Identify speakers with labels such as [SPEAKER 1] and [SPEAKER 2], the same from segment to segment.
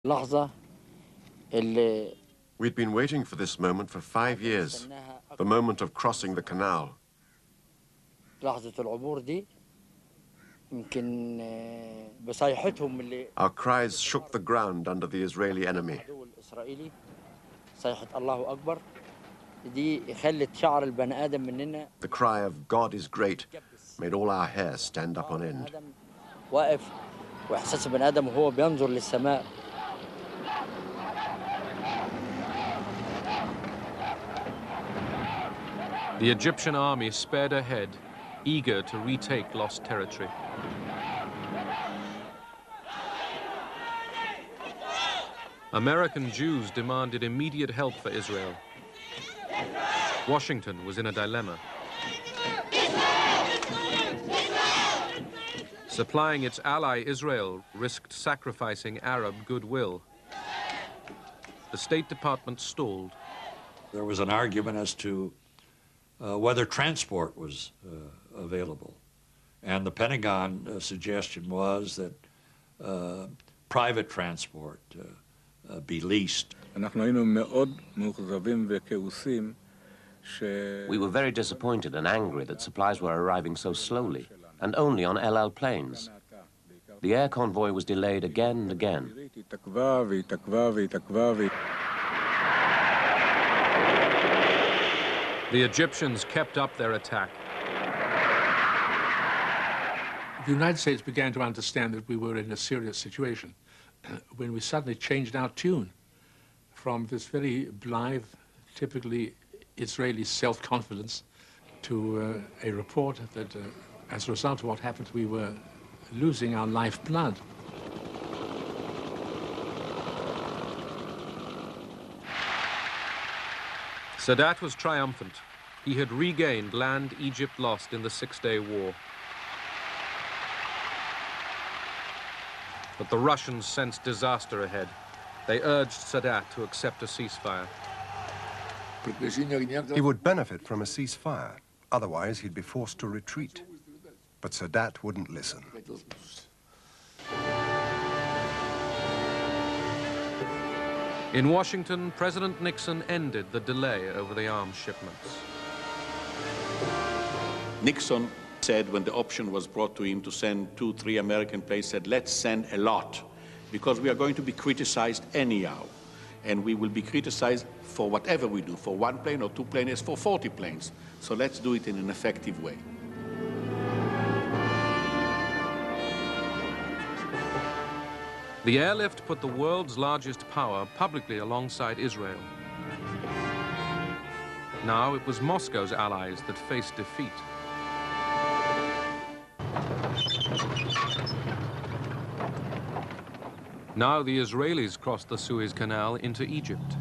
[SPEAKER 1] اللحظة اللي
[SPEAKER 2] We'd been waiting for this moment for 5 years, the moment of crossing the canal.
[SPEAKER 1] لحظة العبور دي يمكن بصيحتهم اللي
[SPEAKER 2] Our cries shook the ground under the Israeli enemy.
[SPEAKER 1] العدو الإسرائيلي صيحة الله أكبر دي خلت شعر البني آدم مننا
[SPEAKER 2] The cry of God is great made all our hair stand up on end.
[SPEAKER 1] آدم واقف وإحساس البني آدم وهو بينظر للسماء.
[SPEAKER 3] The Egyptian army sped ahead, eager to retake lost territory. American Jews demanded immediate help for Israel. Washington was in a dilemma. Supplying its ally Israel risked sacrificing Arab goodwill. The State Department stalled.
[SPEAKER 4] There was an argument as to whether transport was available. And the Pentagon suggestion was that private transport be leased.
[SPEAKER 5] We were very disappointed and angry that supplies were arriving so slowly and only on El Al planes. The air convoy was delayed again and again.
[SPEAKER 3] The Egyptians kept up their attack.
[SPEAKER 6] The United States began to understand that we were in a serious situation when we suddenly changed our tune from this very blithe, typically Israeli self-confidence to a report that as a result of what happened, we were losing our lifeblood.
[SPEAKER 3] Sadat was triumphant. He had regained land Egypt lost in the Six-Day War. But the Russians sensed disaster ahead. They urged Sadat to accept a ceasefire.
[SPEAKER 7] He would benefit from a ceasefire. Otherwise, he'd be forced to retreat. But Sadat wouldn't listen.
[SPEAKER 3] In Washington, President Nixon ended the delay over the arms shipments.
[SPEAKER 8] Nixon said when the option was brought to him to send 2-3 American planes, said, let's send a lot, because we are going to be criticized anyhow. And we will be criticized for whatever we do, for 1 plane or 2 planes, for 40 planes. So let's do it in an effective way.
[SPEAKER 3] The airlift put the world's largest power publicly alongside Israel. Now it was Moscow's allies that faced defeat. Now the Israelis crossed the Suez Canal into Egypt.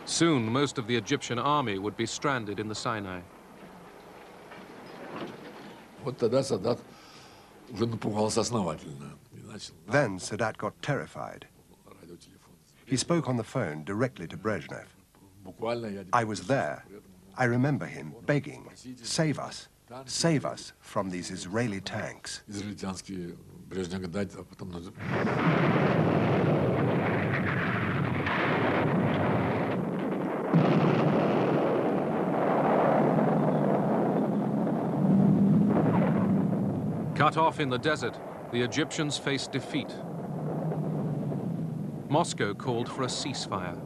[SPEAKER 3] Soon, most of the Egyptian army would be stranded in the Sinai.
[SPEAKER 7] Then Sadat got terrified. He spoke on the phone directly to Brezhnev. I was there. I remember him begging, save us from these Israeli tanks.
[SPEAKER 3] Cut off in the desert, the Egyptians faced defeat. Moscow called for a ceasefire.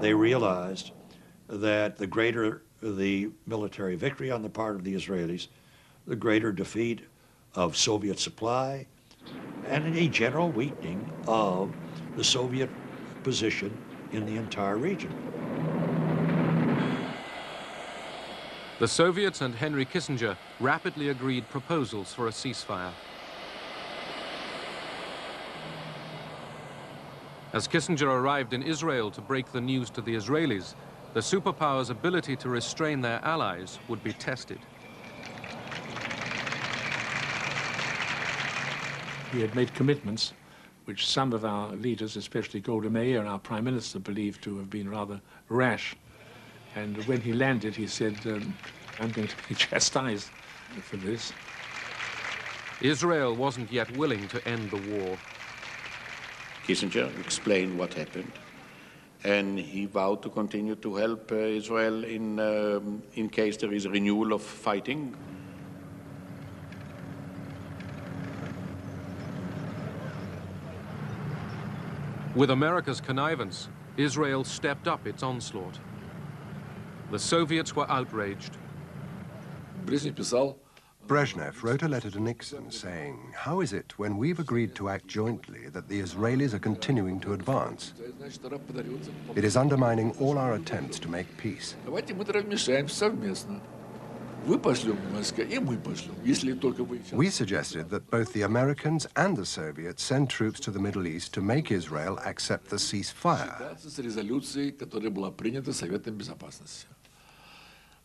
[SPEAKER 4] They realized that the greater the military victory on the part of the Israelis, the greater defeat of Soviet supply, and a general weakening of the Soviet position in the entire region.
[SPEAKER 3] The Soviets and Henry Kissinger rapidly agreed proposals for a ceasefire. As Kissinger arrived in Israel to break the news to the Israelis, the superpowers' ability to restrain their allies would be tested.
[SPEAKER 6] He had made commitments which some of our leaders, especially Golda Meir and our Prime Minister, believed to have been rather rash. And when he landed, he said, I'm going to be chastised for this.
[SPEAKER 3] Israel wasn't yet willing to end the war.
[SPEAKER 8] Kissinger explained what happened, and he vowed to continue to help Israel in case there is a renewal of fighting.
[SPEAKER 3] With America's connivance, Israel stepped up its onslaught. The Soviets were outraged.
[SPEAKER 7] Brezhnev wrote a letter to Nixon saying, "How is it, when we've agreed to act jointly, that the Israelis are continuing to advance? It is undermining all our attempts to make peace. We suggested that both the Americans and the Soviets send troops to the Middle East to make Israel accept the ceasefire."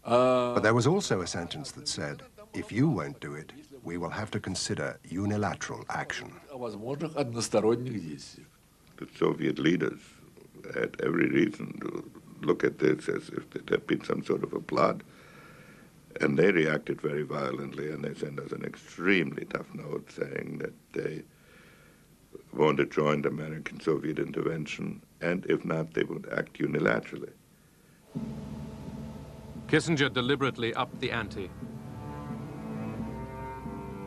[SPEAKER 7] But there was also a sentence that said, "If you won't do it, we will have to consider unilateral action."
[SPEAKER 9] The Soviet leaders had every reason to look at this as if there had been some sort of a plot. And they reacted very violently, and they sent us an extremely tough note saying that they want to join the American-Soviet intervention, and if not, they would act unilaterally.
[SPEAKER 3] Kissinger deliberately upped the ante.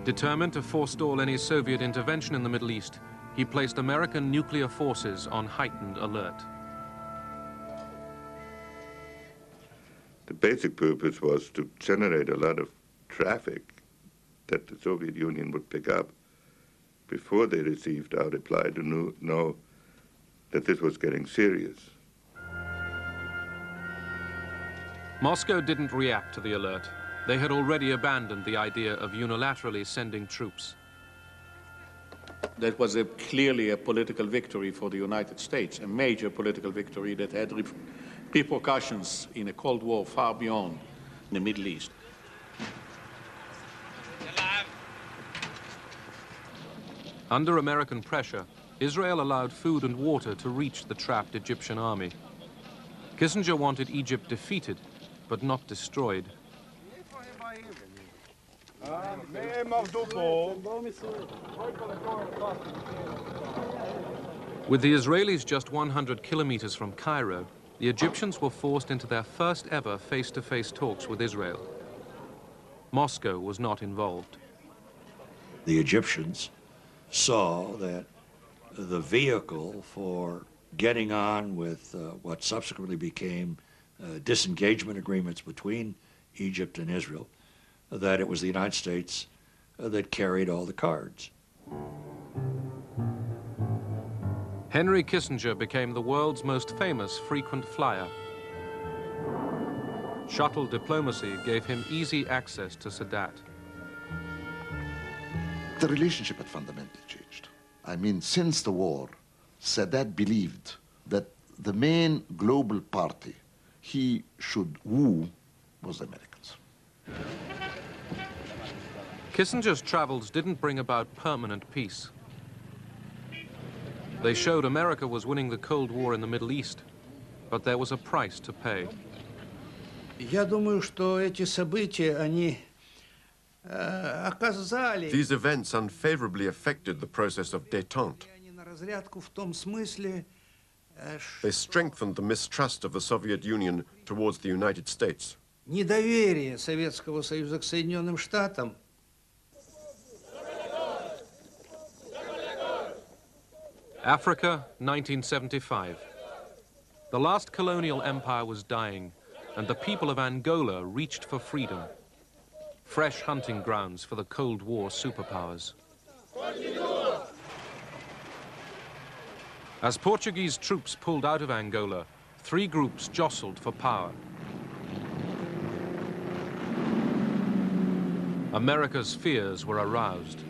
[SPEAKER 3] Determined to forestall any Soviet intervention in the Middle East, he placed American nuclear forces on heightened alert.
[SPEAKER 9] The basic purpose was to generate a lot of traffic that the Soviet Union would pick up before they received our reply to know that this was getting serious.
[SPEAKER 3] Moscow didn't react to the alert. They had already abandoned the idea of unilaterally sending troops.
[SPEAKER 8] That was clearly a political victory for the United States, a major political victory that had repercussions in a Cold War far beyond the Middle East.
[SPEAKER 3] Under American pressure, Israel allowed food and water to reach the trapped Egyptian army. Kissinger wanted Egypt defeated, but not destroyed. With the Israelis just 100 kilometers from Cairo, the Egyptians were forced into their first ever face-to-face talks with Israel. Moscow was not involved.
[SPEAKER 4] The Egyptians saw that the vehicle for getting on with what subsequently became disengagement agreements between Egypt and Israel, that it was the United States that carried all the cards.
[SPEAKER 3] Henry Kissinger became the world's most famous frequent flyer. Shuttle diplomacy gave him easy access to Sadat.
[SPEAKER 10] The relationship had fundamentally changed. I mean, since the war, Sadat believed that the main global party he should woo was the Americans.
[SPEAKER 3] Kissinger's travels didn't bring about permanent peace. They showed America was winning the Cold War in the Middle East, but there was a price to pay.
[SPEAKER 2] These events unfavorably affected the process of détente. They strengthened the mistrust of the Soviet Union towards the United States.
[SPEAKER 11] Недоверие Советского Союза к Соединенным Штатам.
[SPEAKER 3] Africa, 1975. The last colonial empire was dying, and the people of Angola reached for freedom. Fresh hunting grounds for the Cold War superpowers. As Portuguese troops pulled out of Angola, three groups jostled for power. America's fears were aroused.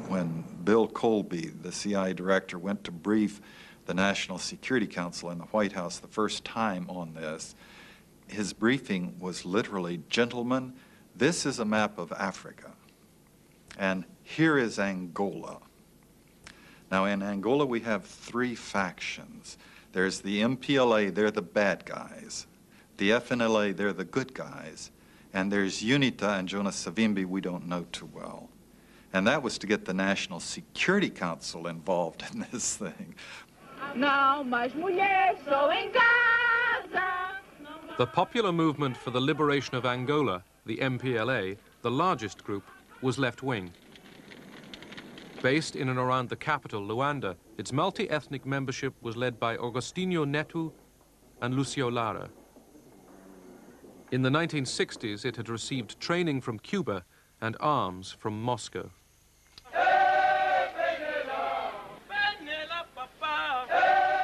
[SPEAKER 12] When Bill Colby, the CIA director, went to brief the National Security Council in the White House the first time on this, his briefing was literally, "Gentlemen, this is a map of Africa, and here is Angola." Now, in Angola, we have three factions. There's the MPLA, they're the bad guys. The FNLA, they're the good guys. and there's UNITA and Jonas Savimbi we don't know too well. And that was to get the National Security Council involved in this thing.
[SPEAKER 3] The Popular Movement for the Liberation of Angola, the MPLA, the largest group, was left-wing. Based in and around the capital, Luanda, its multi-ethnic membership was led by Agostinho Neto and Lucio Lara. In the 1960s, it had received training from Cuba and arms from Moscow.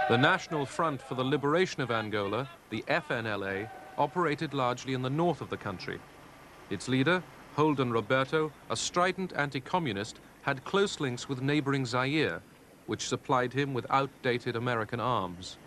[SPEAKER 3] The National Front for the Liberation of Angola, the FNLA, operated largely in the north of the country. Its leader, Holden Roberto, a strident anti-communist, had close links with neighboring Zaire, which supplied him with outdated American arms.